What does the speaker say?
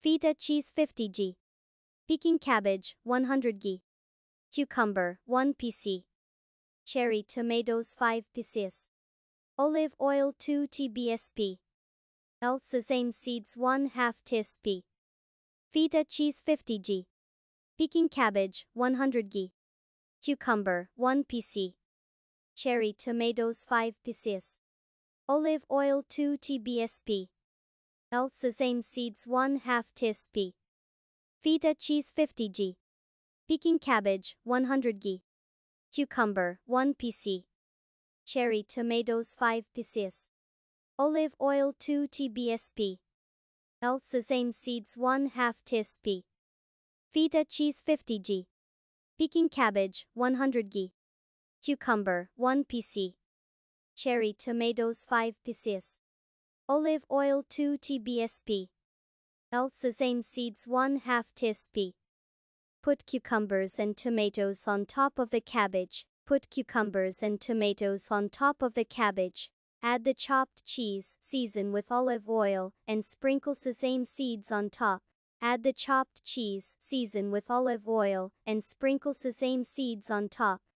Feta cheese 50 g. Peking cabbage 100 g. Cucumber 1 pc. Cherry tomatoes 5 pieces. Olive oil 2 tbsp. Sesame seeds 1/2 teaspoon. Feta cheese 50 g. Peking cabbage 100 g. Cucumber 1 pc. Cherry tomatoes 5 pieces. Olive oil 2 tbsp. Sesame seeds 1/2 teaspoon. Feta cheese 50 g. Peking cabbage 100 g. Cucumber 1 pc. Cherry tomatoes 5 pieces. Olive oil 2 tbsp. Sesame seeds 1/2 teaspoon. Feta cheese 50 g. Peking cabbage 100 g. Cucumber 1 pc. Cherry tomatoes 5 pieces. Olive oil 2 tbsp. Sesame seeds 1/2 teaspoon. Put cucumbers and tomatoes on top of the cabbage. Put cucumbers and tomatoes on top of the cabbage. Add the chopped cheese, season with olive oil, and sprinkle sesame seeds on top. Add the chopped cheese, season with olive oil, and sprinkle sesame seeds on top.